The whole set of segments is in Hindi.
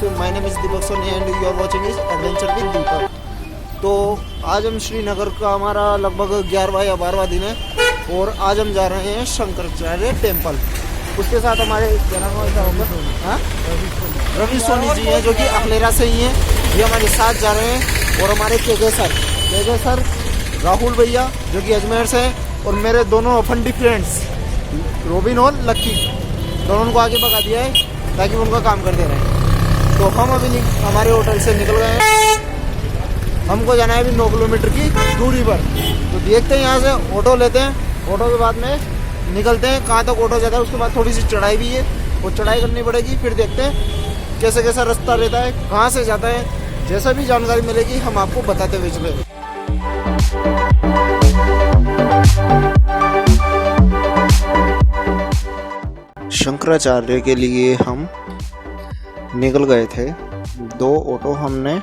My name is Deepak Soni and you are watching is adventure with Deepak. तो आज हम श्रीनगर का हमारा लगभग 11वां या 12वां दिन है और आज हम जा रहे हैं शंकराचार्य टेम्पल। उसके साथ हमारे क्या नाम है, रवि सोनी जी हैं जो कि अखलेरा से ही हैं, ये हमारे साथ जा रहे हैं। और हमारे केके सर राहुल भैया जो कि अजमेर से हैं और मेरे दोनों फंडी फ्रेंड्स रोबिन और लक्की दोनों को आगे भगा दिया है ताकि वो उनका काम कर दे रहे हैं। तो हम अभी हमारे होटल से निकल गए हैं, हमको जाना है अभी 9 किलोमीटर की दूरी पर। तो देखते हैं यहाँ से ऑटो लेते हैं, ऑटो के बाद में निकलते हैं कहाँ तक ऑटो जाता है। उसके बाद थोड़ी सी चढ़ाई भी है, वो चढ़ाई करनी पड़ेगी, फिर देखते हैं कैसे कैसा रास्ता रहता है, कहाँ से जाता है। जैसा भी जानकारी मिलेगी हम आपको बताते हुए चले। शंकराचार्य के लिए हम निकल गए थे। 2 ऑटो हमने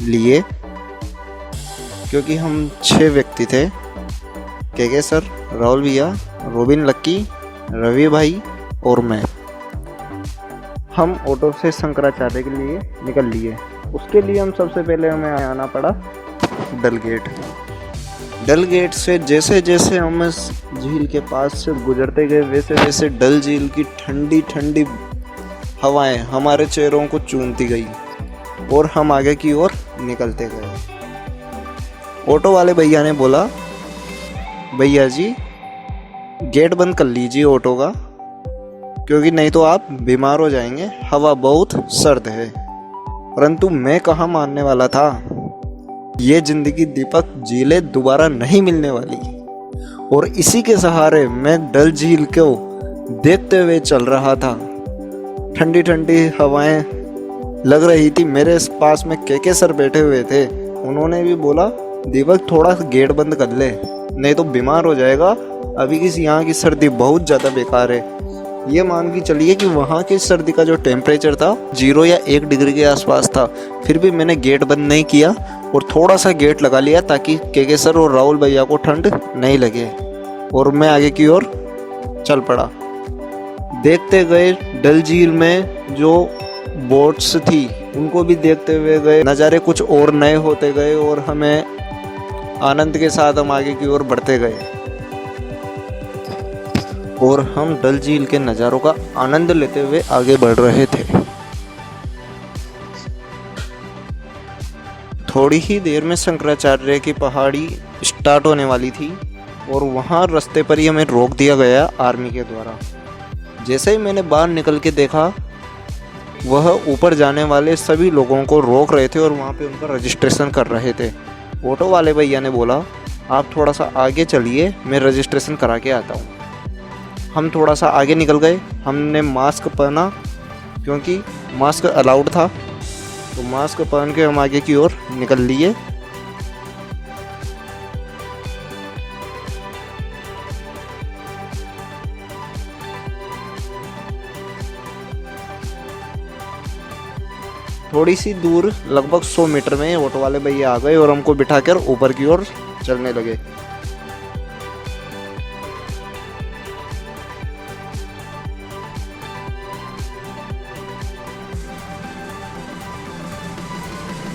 लिए क्योंकि हम 6 व्यक्ति थे, केके सर, राहुल भैया, रोबिन, लक्की, रवि भाई और मैं। हम ऑटो से शंकराचार्य के लिए निकल लिए। उसके लिए हम सबसे पहले हमें आना पड़ा डल गेट से। जैसे जैसे हम इस झील के पास से गुजरते गए वैसे वैसे डल झील की ठंडी ठंडी हवाएं हमारे चेहरों को चूमती गई और हम आगे की ओर निकलते गए। ऑटो वाले भैया ने बोला, भैया जी गेट बंद कर लीजिए ऑटो का, क्योंकि नहीं तो आप बीमार हो जाएंगे, हवा बहुत सर्द है। परंतु मैं कहाँ मानने वाला था, ये जिंदगी दीपक झीलें दोबारा नहीं मिलने वाली। और इसी के सहारे मैं डल झील को देखते हुए चल रहा था। ठंडी ठंडी हवाएं लग रही थी। मेरे पास में केके सर बैठे हुए थे, उन्होंने भी बोला, दीपक थोड़ा गेट बंद कर ले, नहीं तो बीमार हो जाएगा। अभी की यहाँ की सर्दी बहुत ज़्यादा बेकार है। ये मान के चलिए कि वहाँ की सर्दी का जो टेम्परेचर था 0 या 1 डिग्री के आसपास था। फिर भी मैंने गेट बंद नहीं किया और थोड़ा सा गेट लगा लिया ताकि केके सर और राहुल भैया को ठंड नहीं लगे। और मैं आगे की ओर चल पड़ा। देखते गए डल झील में जो बोट्स थी उनको भी देखते हुए गए। नज़ारे कुछ और नए होते गए और हमें आनंद के साथ हम आगे की ओर बढ़ते गए और हम डल झील के नज़ारों का आनंद लेते हुए आगे बढ़ रहे थे। थोड़ी ही देर में शंकराचार्य की पहाड़ी स्टार्ट होने वाली थी और वहाँ रास्ते पर ही हमें रोक दिया गया आर्मी के द्वारा। जैसे ही मैंने बाहर निकल के देखा, वह ऊपर जाने वाले सभी लोगों को रोक रहे थे और वहाँ पे उनका रजिस्ट्रेशन कर रहे थे। ऑटो वाले भैया ने बोला, आप थोड़ा सा आगे चलिए, मैं रजिस्ट्रेशन करा के आता हूँ। हम थोड़ा सा आगे निकल गए। हमने मास्क पहना क्योंकि मास्क अलाउड था, तो मास्क पहन के हम आगे की ओर निकल लिए। थोड़ी सी दूर लगभग 100 मीटर में ऑटो वाले भैया आ गए और हमको बिठाकर ऊपर की ओर चलने लगे।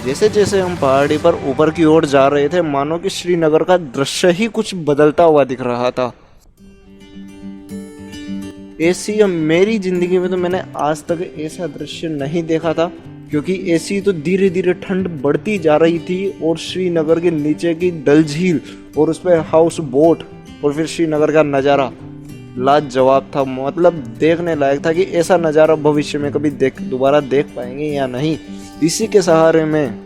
जैसे जैसे हम पहाड़ी पर ऊपर की ओर जा रहे थे, मानो कि श्रीनगर का दृश्य ही कुछ बदलता हुआ दिख रहा था। ऐसी मेरी जिंदगी में तो मैंने आज तक ऐसा दृश्य नहीं देखा था, क्योंकि ऐसी तो धीरे धीरे ठंड बढ़ती जा रही थी और श्रीनगर के नीचे की डल झील और उस पर हाउस बोट और फिर श्रीनगर का नज़ारा लाजवाब था। मतलब देखने लायक था कि ऐसा नज़ारा भविष्य में कभी दोबारा देख पाएंगे या नहीं। इसी के सहारे में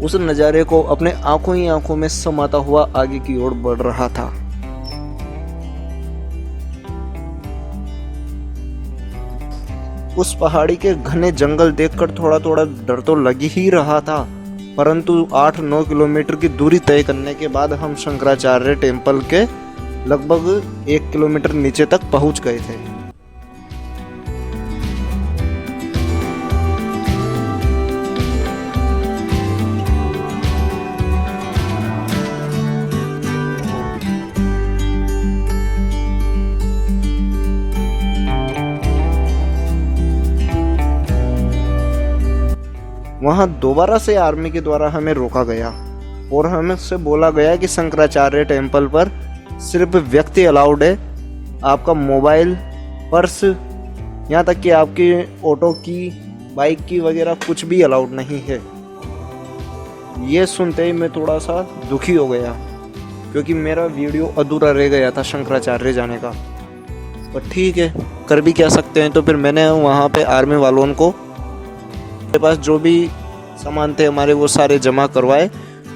उस नज़ारे को अपने आंखों ही आंखों में समाता हुआ आगे की ओर बढ़ रहा था। उस पहाड़ी के घने जंगल देखकर थोड़ा थोड़ा डर तो लग ही रहा था, परंतु 8-9 किलोमीटर की दूरी तय करने के बाद हम शंकराचार्य टेम्पल के लगभग 1 किलोमीटर नीचे तक पहुंच गए थे। वहाँ दोबारा से आर्मी के द्वारा हमें रोका गया और हमें से बोला गया कि शंकराचार्य टेम्पल पर सिर्फ व्यक्ति अलाउड है। आपका मोबाइल, पर्स, यहाँ तक कि आपकी ऑटो की, बाइक की वगैरह कुछ भी अलाउड नहीं है। ये सुनते ही मैं थोड़ा सा दुखी हो गया क्योंकि मेरा वीडियो अधूरा रह गया था शंकराचार्य जाने का। पर ठीक है, कर भी क्या सकते हैं। तो फिर मैंने वहाँ पे आर्मी वालों को मेरे पास जो भी सामान थे हमारे वो सारे जमा करवाए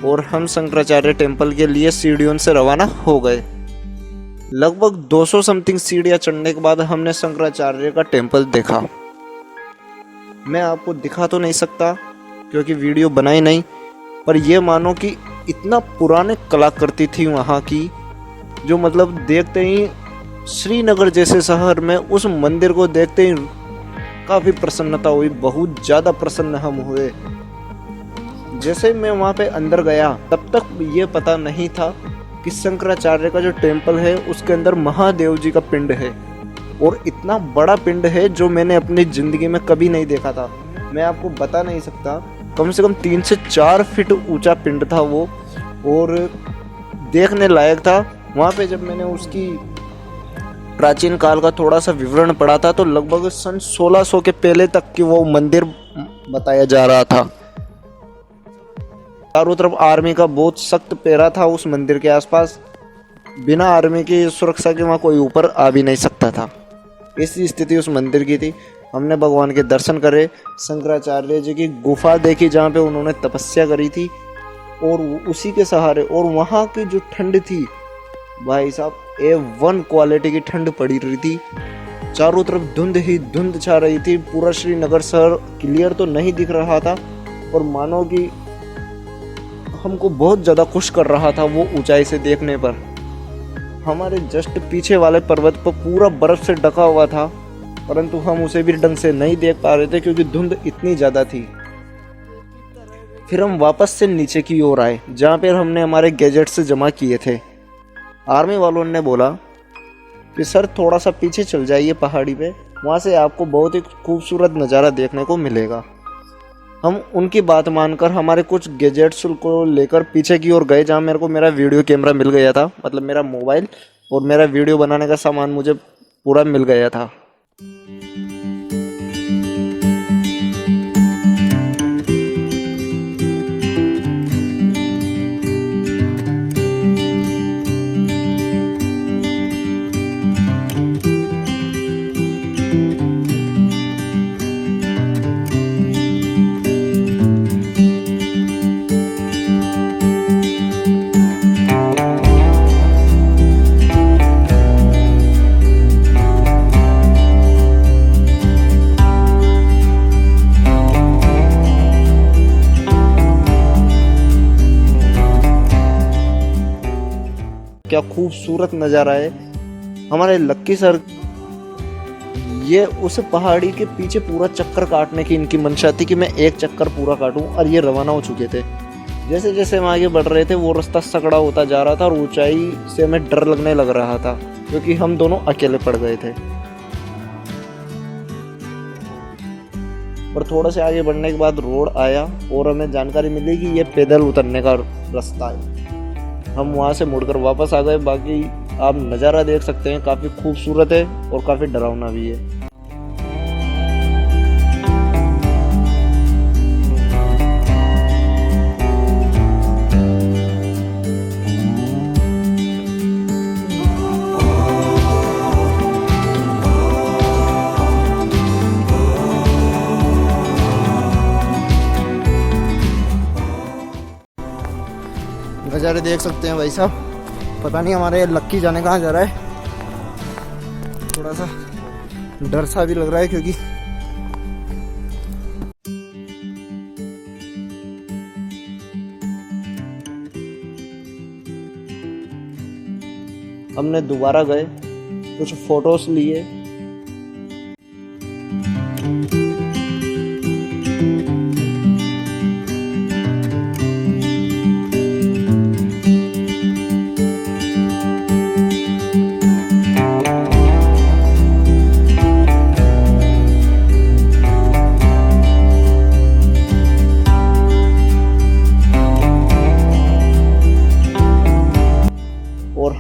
और हम शंकराचार्य टेम्पल के लिए सीढ़ियों से रवाना हो गए। लगभग 200 समथिंग सीढ़ियाँ चढ़ने के बाद हमने शंकराचार्य का टेम्पल देखा। मैं आपको दिखा तो नहीं सकता क्योंकि वीडियो बनाई नहीं, पर यह मानो कि इतना पुराने कलाकृति थी वहाँ की, जो मतलब देखते ही श्रीनगर जैसे शहर में उस मंदिर को देखते ही काफ़ी प्रसन्नता हुई। बहुत ज़्यादा प्रसन्न हम हुए। जैसे मैं वहाँ पे अंदर गया तब तक ये पता नहीं था कि शंकराचार्य का जो टेम्पल है उसके अंदर महादेव जी का पिंड है, और इतना बड़ा पिंड है जो मैंने अपनी ज़िंदगी में कभी नहीं देखा था। मैं आपको बता नहीं सकता, कम से कम 3 से 4 फीट ऊंचा पिंड था वो, और देखने लायक था। वहाँ पे जब मैंने उसकी प्राचीन काल का थोड़ा सा विवरण पढ़ा था तो लगभग सन 1600 के पहले तक की वो मंदिर बताया जा रहा था। चारों तरफ आर्मी का बहुत सख्त पहरा था उस मंदिर के आसपास। बिना आर्मी की सुरक्षा के वहाँ कोई ऊपर आ भी नहीं सकता था। ऐसी स्थिति उस मंदिर की थी। हमने भगवान के दर्शन करे, शंकराचार्य जी की गुफा देखी जहाँ पे उन्होंने तपस्या करी थी, और उसी के सहारे, और वहाँ की जो ठंड थी भाई साहब, A1 क्वालिटी की ठंड पड़ी रही थी। चारों तरफ धुंध ही धुंध छा रही थी। पूरा श्रीनगर शहर क्लियर तो नहीं दिख रहा था, और मानो कि हमको बहुत ज़्यादा खुश कर रहा था वो ऊंचाई से देखने पर। हमारे जस्ट पीछे वाले पर्वत पर पूरा बर्फ से ढका हुआ था, परंतु हम उसे भी ढंग से नहीं देख पा रहे थे क्योंकि धुंध इतनी ज़्यादा थी। फिर हम वापस से नीचे की ओर आए जहाँ पर हमने हमारे गैजेट्स जमा किए थे। आर्मी वालों ने बोला कि सर थोड़ा सा पीछे चल जाइए पहाड़ी पे, वहाँ से आपको बहुत ही खूबसूरत नज़ारा देखने को मिलेगा। हम उनकी बात मानकर हमारे कुछ गैजेट्स को लेकर पीछे की ओर गए जहाँ मेरे को मेरा वीडियो कैमरा मिल गया था, मतलब मेरा मोबाइल और मेरा वीडियो बनाने का सामान मुझे पूरा मिल गया था। क्या खूबसूरत नज़ारा है। हमारे लक्की सर, ये उस पहाड़ी के पीछे पूरा चक्कर काटने की इनकी मंशा थी कि मैं एक चक्कर पूरा काटूं, और ये रवाना हो चुके थे। जैसे जैसे हम आगे बढ़ रहे थे वो रास्ता सकड़ा होता जा रहा था और ऊंचाई से हमें डर लगने लग रहा था क्योंकि हम दोनों अकेले पड़ गए थे। और थोड़ा से आगे बढ़ने के बाद रोड आया और हमें जानकारी मिली कि ये पैदल उतरने का रास्ता है। हम वहाँ से मुड़कर वापस आ गए। बाकी आप नज़ारा देख सकते हैं, काफ़ी खूबसूरत है और काफ़ी डरावना भी है। नज़ारे देख सकते हैं भाई साहब। पता नहीं हमारे लक्की जाने कहाँ जा रहा है। थोड़ा सा डर सा भी लग रहा है क्योंकि हमने दोबारा गए, कुछ फोटोज लिए।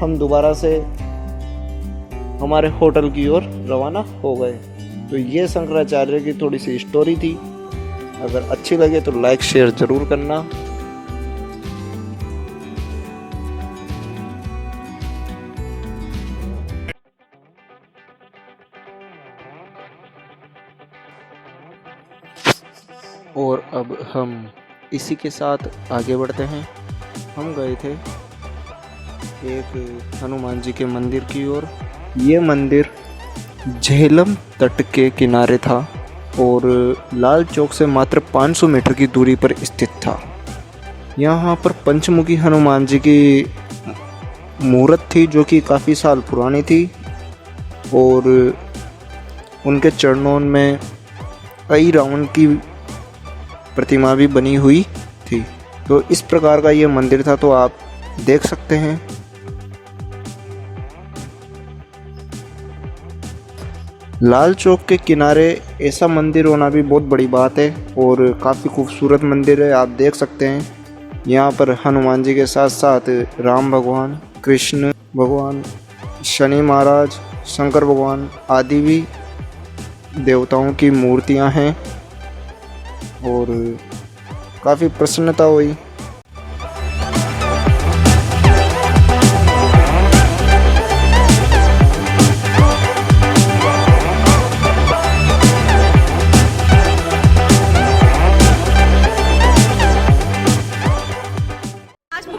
हम दोबारा से हमारे होटल की ओर रवाना हो गए। तो ये शंकराचार्य की थोड़ी सी स्टोरी थी। अगर अच्छी लगे तो लाइक शेयर ज़रूर करना। और अब हम इसी के साथ आगे बढ़ते हैं। हम गए थे एक हनुमान जी के मंदिर की ओर। ये मंदिर झेलम तट के किनारे था और लाल चौक से मात्र 500 मीटर की दूरी पर स्थित था। यहाँ पर पंचमुखी हनुमान जी की मूर्त थी जो कि काफ़ी साल पुरानी थी और उनके चरणों में कई रावण की प्रतिमा भी बनी हुई थी। तो इस प्रकार का ये मंदिर था, तो आप देख सकते हैं। लाल चौक के किनारे ऐसा मंदिर होना भी बहुत बड़ी बात है और काफ़ी खूबसूरत मंदिर है। आप देख सकते हैं यहाँ पर हनुमान जी के साथ साथ राम भगवान, कृष्ण भगवान, शनि महाराज, शंकर भगवान आदि भी देवताओं की मूर्तियाँ हैं और काफ़ी प्रसन्नता हुई।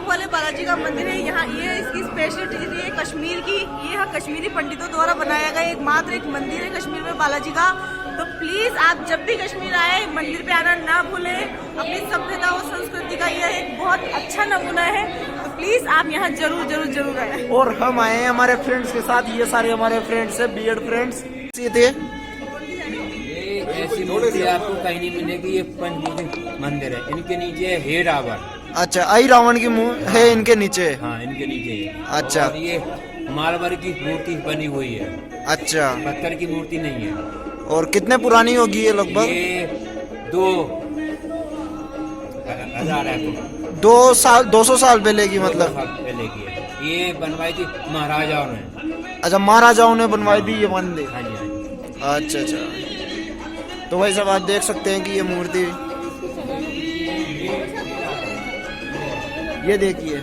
वाले बालाजी का मंदिर है। यहाँ ये इसकी स्पेशलिटी है कश्मीर की। ये यहाँ कश्मीरी पंडितों द्वारा बनाया गया एकमात्र एक मंदिर है कश्मीर में बालाजी का। तो प्लीज आप जब भी कश्मीर आए मंदिर पे आना ना भूलें। अपनी सभ्यता और संस्कृति का यह एक बहुत अच्छा नमूना है। तो प्लीज आप यहाँ जरूर जरूर जरूर आए। और हम आए हैं हमारे फ्रेंड्स के साथ। ये सारे हमारे फ्रेंड्स है, बीएड फ्रेंड्स। ये थे ऐसी मूर्ति आपको कहीं नहीं मिलेगी। ये पंचमुखी मंदिर है। इनके नीचे है रावण। अच्छा, आई रावण की मुंह है इनके नीचे। हाँ, इनके नीचे है। अच्छा। और ये मार्बल की मूर्ति बनी हुई है। अच्छा, पत्थर की मूर्ति नहीं है। और कितने पुरानी होगी ये लगभग? ये 2000 है तो 200 साल पहले की मतलब। पहले की है। ये बनवाई थी महाराजाओं ने। अच्छा, महाराजाओं ने बनवाई थी ये मंदिर। हाँ जी, हाँ जी। अच्छा अच्छा। तो भाई साहब आप देख सकते हैं कि ये मूर्ति, ये देखिए